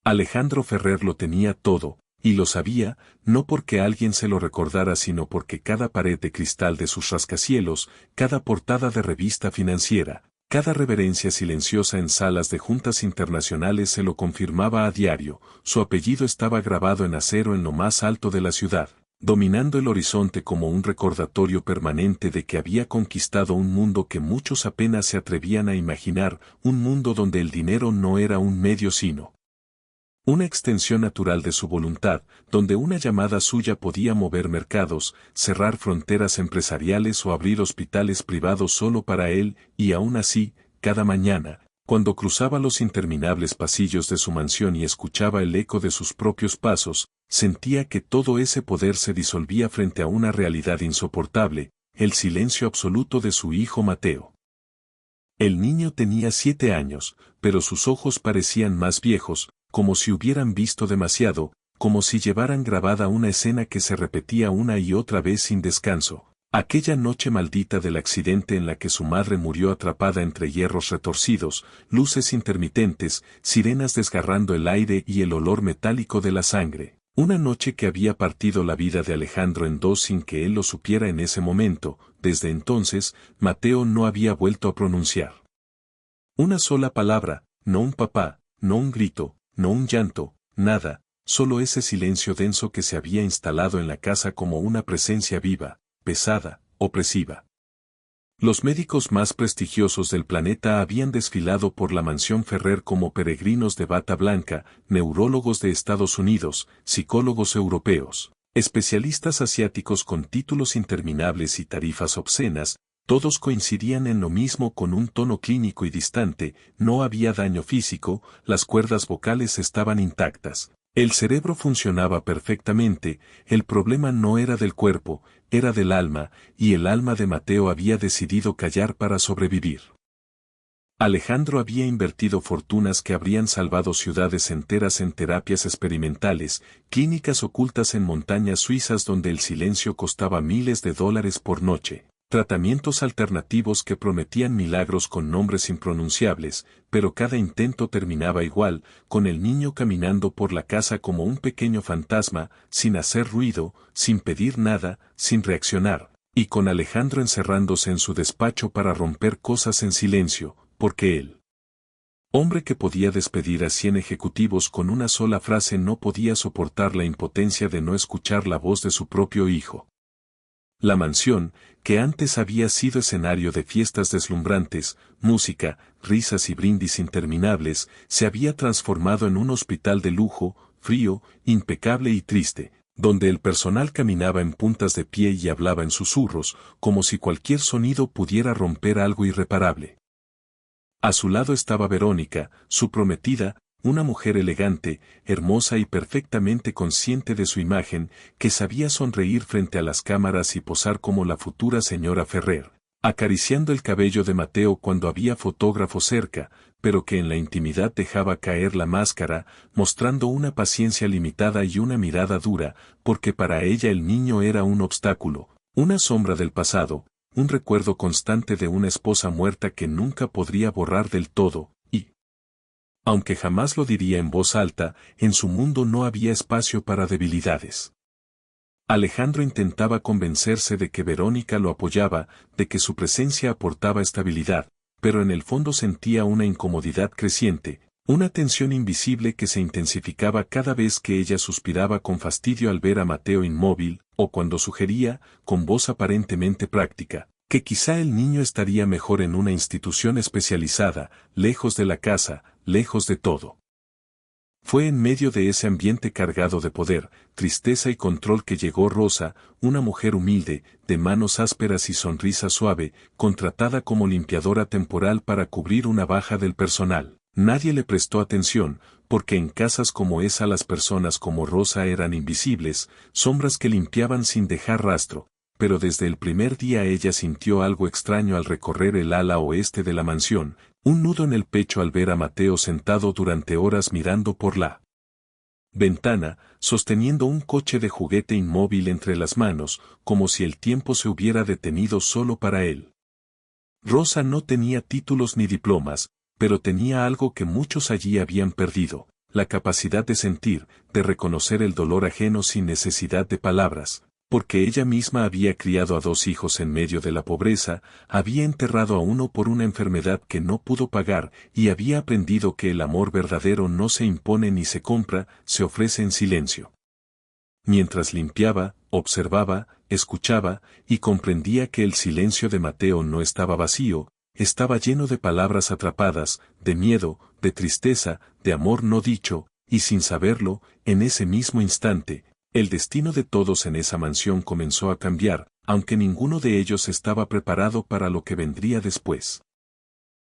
Alejandro Ferrer lo tenía todo, y lo sabía, no porque alguien se lo recordara sino porque cada pared de cristal de sus rascacielos, cada portada de revista financiera, cada reverencia silenciosa en salas de juntas internacionales se lo confirmaba a diario, su apellido estaba grabado en acero en lo más alto de la ciudad, dominando el horizonte como un recordatorio permanente de que había conquistado un mundo que muchos apenas se atrevían a imaginar, un mundo donde el dinero no era un medio sino una extensión natural de su voluntad, donde una llamada suya podía mover mercados, cerrar fronteras empresariales o abrir hospitales privados solo para él, y aún así, cada mañana, cuando cruzaba los interminables pasillos de su mansión y escuchaba el eco de sus propios pasos, sentía que todo ese poder se disolvía frente a una realidad insoportable, el silencio absoluto de su hijo Mateo. El niño tenía 7 años, pero sus ojos parecían más viejos, como si hubieran visto demasiado, como si llevaran grabada una escena que se repetía una y otra vez sin descanso. Aquella noche maldita del accidente en la que su madre murió atrapada entre hierros retorcidos, luces intermitentes, sirenas desgarrando el aire y el olor metálico de la sangre. Una noche que había partido la vida de Alejandro en dos sin que él lo supiera en ese momento. Desde entonces, Mateo no había vuelto a pronunciar una sola palabra, no un papá, no un grito, no un llanto, nada, solo ese silencio denso que se había instalado en la casa como una presencia viva, pesada, opresiva. Los médicos más prestigiosos del planeta habían desfilado por la mansión Ferrer como peregrinos de bata blanca, neurólogos de Estados Unidos, psicólogos europeos, especialistas asiáticos con títulos interminables y tarifas obscenas, todos coincidían en lo mismo con un tono clínico y distante, no había daño físico, las cuerdas vocales estaban intactas, el cerebro funcionaba perfectamente, el problema no era del cuerpo, era del alma, y el alma de Mateo había decidido callar para sobrevivir. Alejandro había invertido fortunas que habrían salvado ciudades enteras en terapias experimentales, clínicas ocultas en montañas suizas donde el silencio costaba miles de dólares por noche. Tratamientos alternativos que prometían milagros con nombres impronunciables, pero cada intento terminaba igual, con el niño caminando por la casa como un pequeño fantasma, sin hacer ruido, sin pedir nada, sin reaccionar, y con Alejandro encerrándose en su despacho para romper cosas en silencio, porque él, hombre que podía despedir a 100 ejecutivos con una sola frase, no podía soportar la impotencia de no escuchar la voz de su propio hijo. La mansión, que antes había sido escenario de fiestas deslumbrantes, música, risas y brindis interminables, se había transformado en un hospital de lujo, frío, impecable y triste, donde el personal caminaba en puntas de pie y hablaba en susurros, como si cualquier sonido pudiera romper algo irreparable. A su lado estaba Verónica, su prometida, una mujer elegante, hermosa y perfectamente consciente de su imagen, que sabía sonreír frente a las cámaras y posar como la futura señora Ferrer, acariciando el cabello de Mateo cuando había fotógrafos cerca, pero que en la intimidad dejaba caer la máscara, mostrando una paciencia limitada y una mirada dura, porque para ella el niño era un obstáculo, una sombra del pasado, un recuerdo constante de una esposa muerta que nunca podría borrar del todo. Aunque jamás lo diría en voz alta, en su mundo no había espacio para debilidades. Alejandro intentaba convencerse de que Verónica lo apoyaba, de que su presencia aportaba estabilidad, pero en el fondo sentía una incomodidad creciente, una tensión invisible que se intensificaba cada vez que ella suspiraba con fastidio al ver a Mateo inmóvil, o cuando sugería, con voz aparentemente práctica, que quizá el niño estaría mejor en una institución especializada, lejos de la casa, lejos de todo. Fue en medio de ese ambiente cargado de poder, tristeza y control que llegó Rosa, una mujer humilde, de manos ásperas y sonrisa suave, contratada como limpiadora temporal para cubrir una baja del personal. Nadie le prestó atención, porque en casas como esa las personas como Rosa eran invisibles, sombras que limpiaban sin dejar rastro. Pero desde el primer día ella sintió algo extraño al recorrer el ala oeste de la mansión, un nudo en el pecho al ver a Mateo sentado durante horas mirando por la ventana, sosteniendo un coche de juguete inmóvil entre las manos, como si el tiempo se hubiera detenido solo para él. Rosa no tenía títulos ni diplomas, pero tenía algo que muchos allí habían perdido, la capacidad de sentir, de reconocer el dolor ajeno sin necesidad de palabras, porque ella misma había criado a 2 hijos en medio de la pobreza, había enterrado a uno por una enfermedad que no pudo pagar y había aprendido que el amor verdadero no se impone ni se compra, se ofrece en silencio. Mientras limpiaba, observaba, escuchaba, y comprendía que el silencio de Mateo no estaba vacío, estaba lleno de palabras atrapadas, de miedo, de tristeza, de amor no dicho, y sin saberlo, en ese mismo instante, el destino de todos en esa mansión comenzó a cambiar, aunque ninguno de ellos estaba preparado para lo que vendría después.